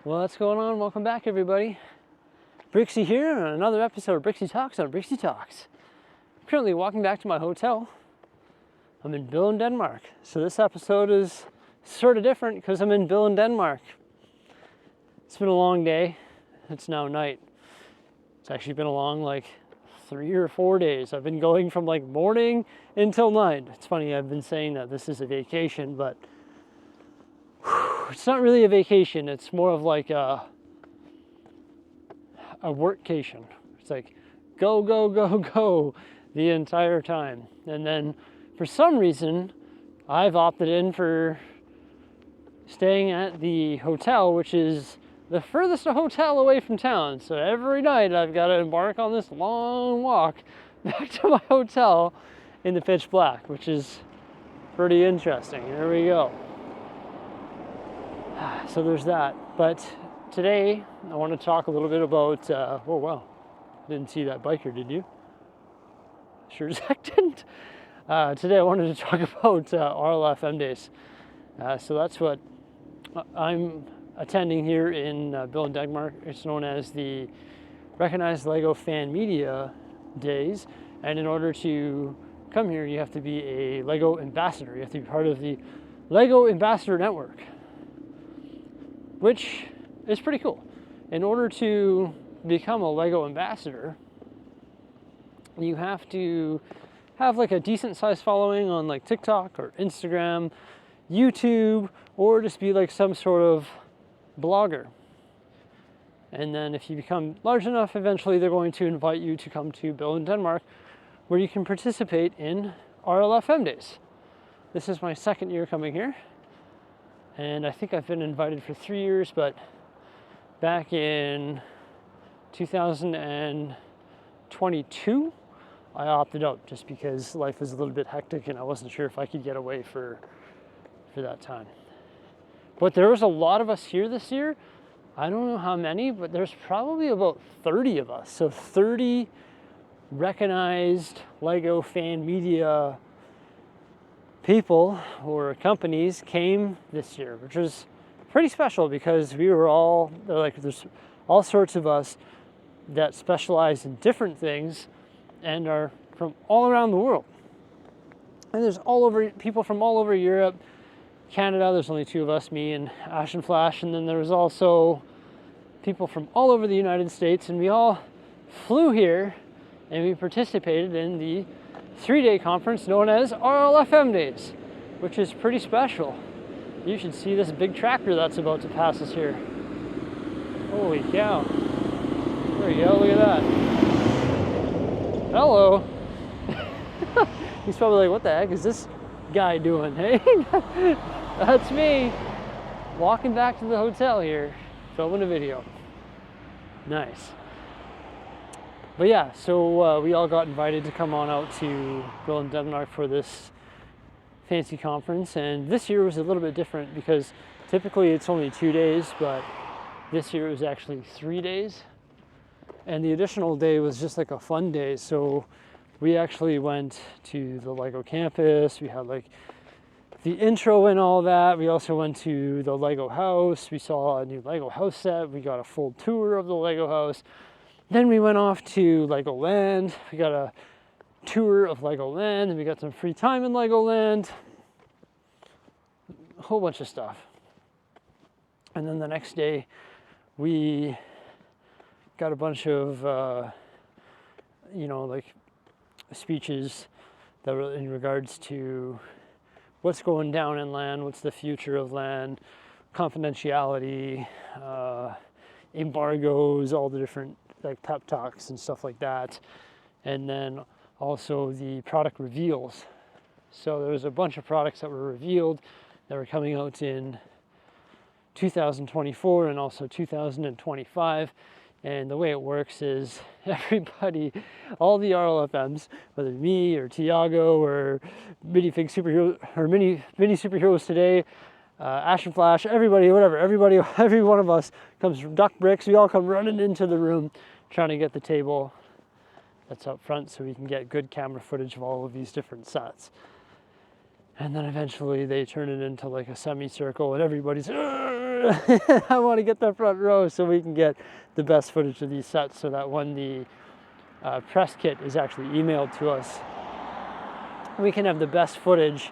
Well, what's going on? Welcome back, everybody. Bricksie here on another episode of Bricksie Talks on Bricksie Talks. I'm currently walking back to my hotel. I'm in Billund, Denmark. So this episode is sort of different because I'm in Billund, Denmark. It's been a long day. It's now night. It's actually been a long 3 or 4 days. I've been going from morning until night. It's funny, I've been saying that this is a vacation, but it's not really a vacation. It's more of like a workcation. It's like go, go, go, go the entire time. And then for some reason, I've opted in for staying at the hotel, which is the furthest hotel away from town. So every night I've got to embark on this long walk back to my hotel in the pitch black, which is pretty interesting. There we go. So there's that. But today I want to talk a little bit about, oh wow, didn't see that biker, did you? Sure as heck didn't. Today I wanted to talk about RLFM days. So that's what I'm attending here in Billund, Denmark. It's known as the Recognized LEGO Fan Media Days. And in order to come here, you have to be a LEGO ambassador. You have to be part of the LEGO Ambassador Network, which is pretty cool. In order to become a LEGO ambassador, you have to have a decent sized following on TikTok or Instagram, YouTube, or just be some sort of blogger. And then if you become large enough, eventually they're going to invite you to come to Billund, Denmark, where you can participate in RLFM days. This is my second year coming here. And I think I've been invited for 3 years, but back in 2022, I opted out just because life was a little bit hectic and I wasn't sure if I could get away for that time. But there was a lot of us here this year. I don't know how many, but there's probably about 30 of us. So 30 recognized LEGO fan media people or companies came this year, which was pretty special because we were all there's all sorts of us that specialize in different things and are from all around the world. And there's people from all over Europe, Canada. There's only two of us, me and Ash and Flash, and then there was also people from all over the United States, and we all flew here and we participated in the 3-day conference known as RLFM Days, which is pretty special. You should see this big tractor that's about to pass us here. Holy cow. There we go, look at that. Hello. He's probably like, what the heck is this guy doing? Hey, that's me. Walking back to the hotel here, filming a video. Nice. But yeah, so we all got invited to come on out to Billund, Denmark for this fancy conference. And this year was a little bit different because typically it's only 2 days, but this year it was actually 3 days. And the additional day was just a fun day. So we actually went to the LEGO campus. We had the intro and all that. We also went to the LEGO house. We saw a new LEGO house set. We got a full tour of the LEGO house. Then we went off to LEGOland. We got a tour of LEGOland, and we got some free time in LEGOland. A whole bunch of stuff. And then the next day, we got a bunch of, speeches that were in regards to what's going down in LAN, what's the future of LAN, confidentiality, embargoes, all the different pep talks and stuff like that. And then also the product reveals. So there was a bunch of products that were revealed that were coming out in 2024 and also 2025. And the way it works is everybody, all the RLFMs, whether me or Tiago or Mini Superheroes Today, Ash and Flash, everybody, whatever, every one of us comes from Duck Bricks. We all come running into the room trying to get the table that's up front so we can get good camera footage of all of these different sets. And then eventually they turn it into a semicircle and everybody's I want to get the front row so we can get the best footage of these sets, so that when the press kit is actually emailed to us, we can have the best footage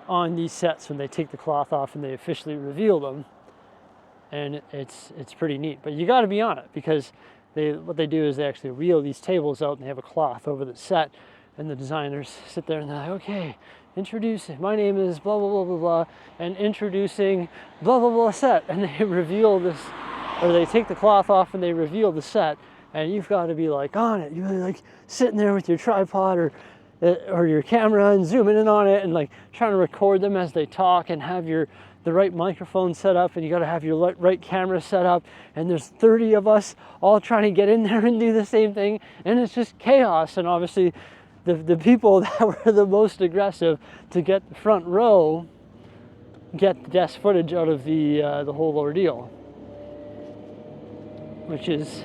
on these sets when they take the cloth off and they officially reveal them. And it's pretty neat. But you got to be on it, because what they do is they actually wheel these tables out and they have a cloth over the set, and the designers sit there and they're like, okay, introducing, my name is blah blah blah blah blah, and introducing blah blah blah set, and they reveal this, or they take the cloth off and they reveal the set, and you've got to be like on it. You're like sitting there with your tripod or your camera and zooming in on it and like trying to record them as they talk, and have the right microphone set up, and you got to have your right camera set up, and there's 30 of us all trying to get in there and do the same thing, and it's just chaos. And obviously the people that were the most aggressive to get the front row get the best footage out of the whole ordeal, which is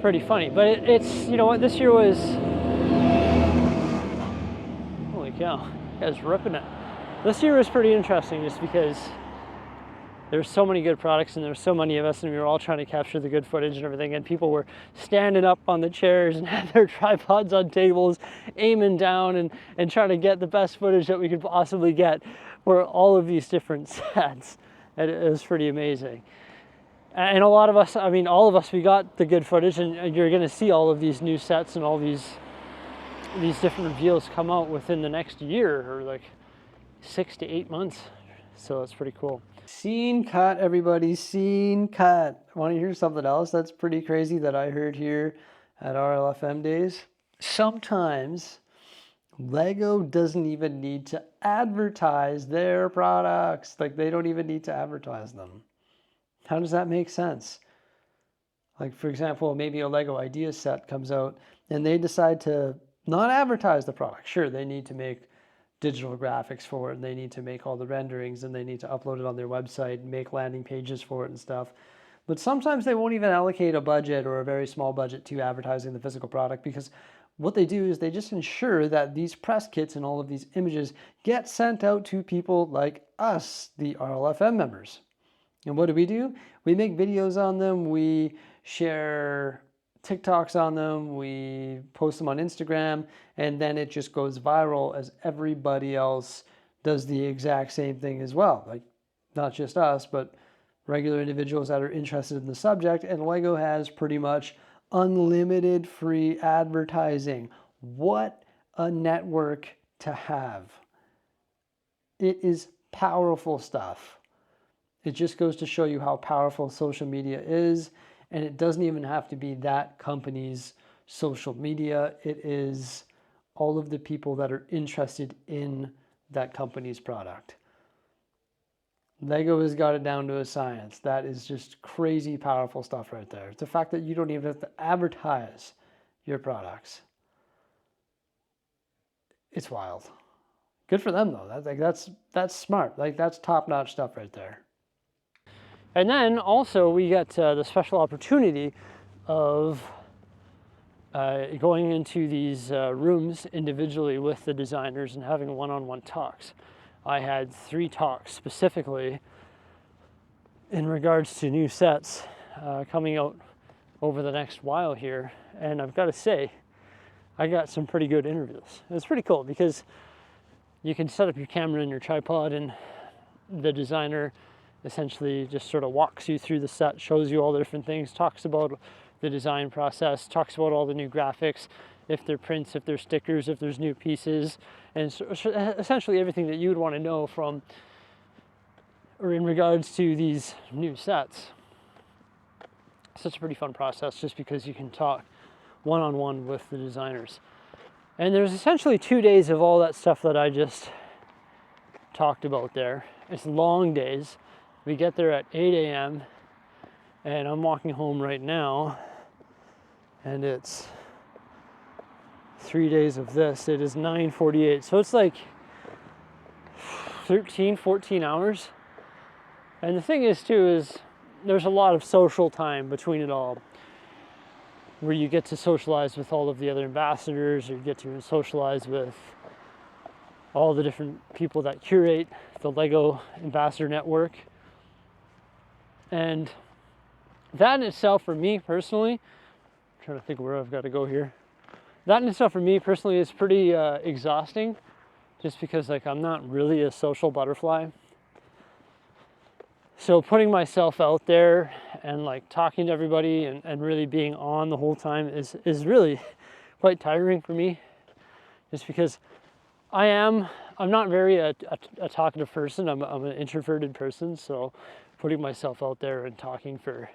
pretty funny. But it's, you know what, this year was, holy cow, you guys ripping it. This year was pretty interesting, just because there's so many good products and there's so many of us, and we were all trying to capture the good footage and everything, and people were standing up on the chairs and had their tripods on tables, aiming down and trying to get the best footage that we could possibly get for all of these different sets. And it was pretty amazing. And a lot of us, I mean, all of us, we got the good footage, and you're going to see all of these new sets and all these different reveals come out within the next year, or like 6 to 8 months. So it's pretty cool. Scene cut, everybody, scene cut. Want to hear something else that's pretty crazy that I heard here at RLFM days? Sometimes Lego doesn't even need to advertise their products. Like, they don't even need to advertise them. How does that make sense? Like, for example, maybe a Lego idea set comes out and they decide to not advertise the product. Sure, they need to make digital graphics for it, and they need to make all the renderings, and they need to upload it on their website and make landing pages for it and stuff. But sometimes they won't even allocate a budget or a very small budget to advertising the physical product, because what they do is they just ensure that these press kits and all of these images get sent out to people like us, the RLFM members. And what do? We make videos on them, we share TikToks on them, we post them on Instagram, and then it just goes viral as everybody else does the exact same thing as well. Like, not just us, but regular individuals that are interested in the subject. And Lego has pretty much unlimited free advertising. What a network to have. It is powerful stuff. It just goes to show you how powerful social media is. And it doesn't even have to be that company's social media. It is all of the people that are interested in that company's product. Lego has got it down to a science. That is just crazy powerful stuff right there. It's the fact that you don't even have to advertise your products. It's wild. Good for them though. That's smart. Like, that's top-notch stuff right there. And then also we got the special opportunity of going into these rooms individually with the designers and having one-on-one talks. I had 3 talks specifically in regards to new sets coming out over the next while here. And I've got to say, I got some pretty good interviews. It's pretty cool because you can set up your camera and your tripod, and the designer essentially just sort of walks you through the set, shows you all the different things, talks about the design process, talks about all the new graphics, if they're prints, if they're stickers, if there's new pieces, and so essentially everything that you would want to know from, or in regards to these new sets. So it's a pretty fun process just because you can talk one-on-one with the designers. And there's essentially 2 days of all that stuff that I just talked about there. It's long days. We get there at 8 a.m. and I'm walking home right now, and it's 3 days of this. It is 9:48. So it's like 13, 14 hours. And the thing is too, is there's a lot of social time between it all, where you get to socialize with all of the other ambassadors, or you get to socialize with all the different people that curate the Lego Ambassador Network. And that in itself, for me personally, I'm trying to think where I've got to go here. That in itself, for me personally, is pretty exhausting, just because like I'm not really a social butterfly. So putting myself out there and like talking to everybody and really being on the whole time is really quite tiring for me, just because I'm not very a talkative person. I'm an introverted person, so putting myself out there and talking for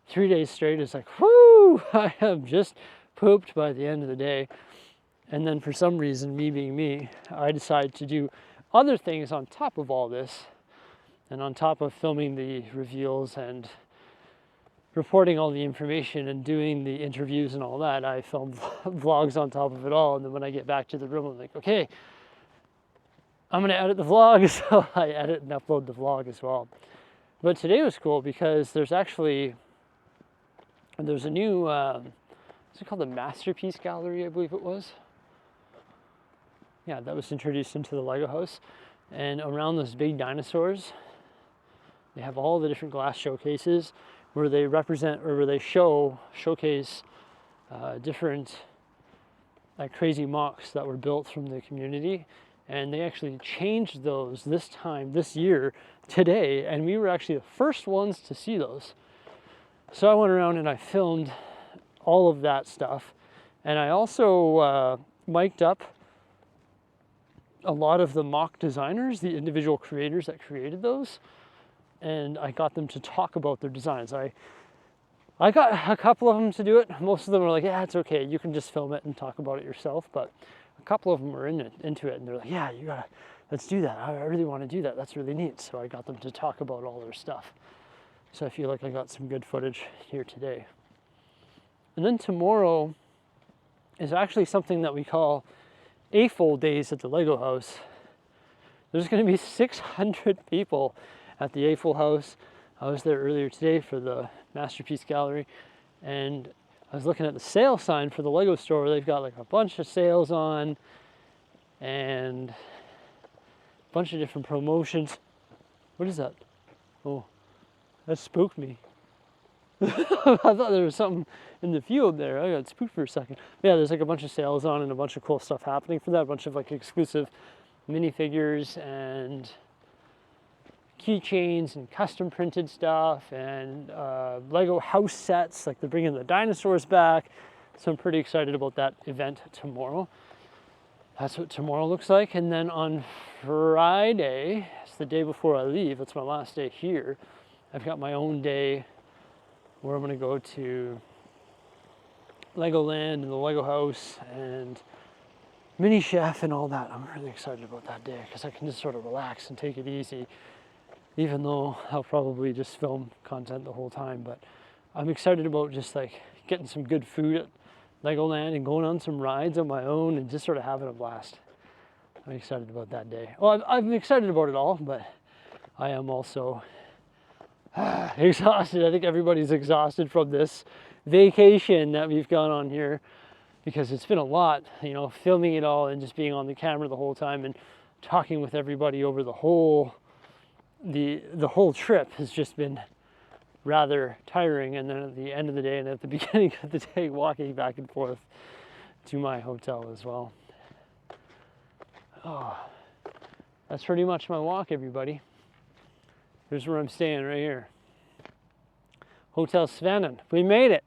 3 days straight is like, whoo, I am just pooped by the end of the day. And then for some reason, me being me, I decide to do other things on top of all this. And on top of filming the reveals and reporting all the information and doing the interviews and all that, I film vlogs on top of it all. And then when I get back to the room, I'm like, okay, I'm gonna edit the vlog. So I edit and upload the vlog as well. But today was cool because there's a new, what's it called, the Masterpiece Gallery, I believe it was. Yeah, that was introduced into the Lego house. And around those big dinosaurs, they have all the different glass showcases where they represent, or where they showcase different like crazy mocks that were built from the community. And they actually changed those this year, today, and we were actually the first ones to see those. So I went around and I filmed all of that stuff. And I also mic'd up a lot of the mock designers, the individual creators that created those. And I got them to talk about their designs. I got a couple of them to do it. Most of them are like, yeah, it's okay, you can just film it and talk about it yourself. But a couple of them were into it, and they're like, yeah, let's do that. I really want to do that. That's really neat. So I got them to talk about all their stuff. So I feel like I got some good footage here today. And then tomorrow is actually something that we call AFOL days at the Lego house. There's going to be 600 people at the AFOL house. I was there earlier today for the Masterpiece Gallery, and I was looking at the sale sign for the Lego store. They've got like a bunch of sales on and a bunch of different promotions. What is that? Oh, that spooked me. I thought there was something in the field there. I got spooked for a second. Yeah, there's like a bunch of sales on and a bunch of cool stuff happening for that. A bunch of like exclusive minifigures and keychains and custom printed stuff and Lego house sets. Like they're bringing the dinosaurs back. So I'm pretty excited about that event tomorrow. That's what tomorrow looks like. And then on Friday, it's the day before I leave. That's my last day here. I've got my own day where I'm going to go to LEGOland and the Lego house and Mini Chef and all that. I'm really excited about that day because I can just sort of relax and take it easy, even though I'll probably just film content the whole time. But I'm excited about just like getting some good food at LEGOland and going on some rides on my own and just sort of having a blast. I'm excited about that day. Well, I'm excited about it all, but I am also exhausted. I think everybody's exhausted from this vacation that we've gone on here because it's been a lot, you know, filming it all and just being on the camera the whole time and talking with everybody over the whole trip has just been rather tiring. And then at the end of the day and at the beginning of the day, walking back and forth to my hotel as well. Oh, that's pretty much my walk, everybody. Here's where I'm staying right here. Hotel Svennen. We made it.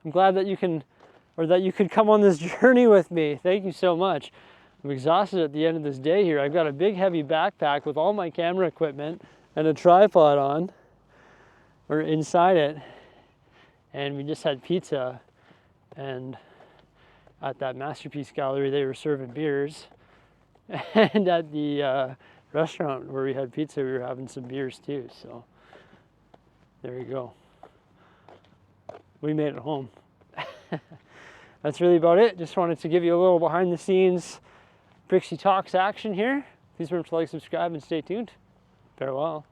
I'm glad that you could come on this journey with me. Thank you so much. I'm exhausted at the end of this day here. I've got a big heavy backpack with all my camera equipment and a tripod on, or inside it. And we just had pizza, and at that Masterpiece Gallery they were serving beers. And at the restaurant where we had pizza, we were having some beers too. So there you go. We made it home. That's really about it. Just wanted to give you a little behind the scenes Bricksie Talks action here. Please remember to like, subscribe, and stay tuned. Farewell.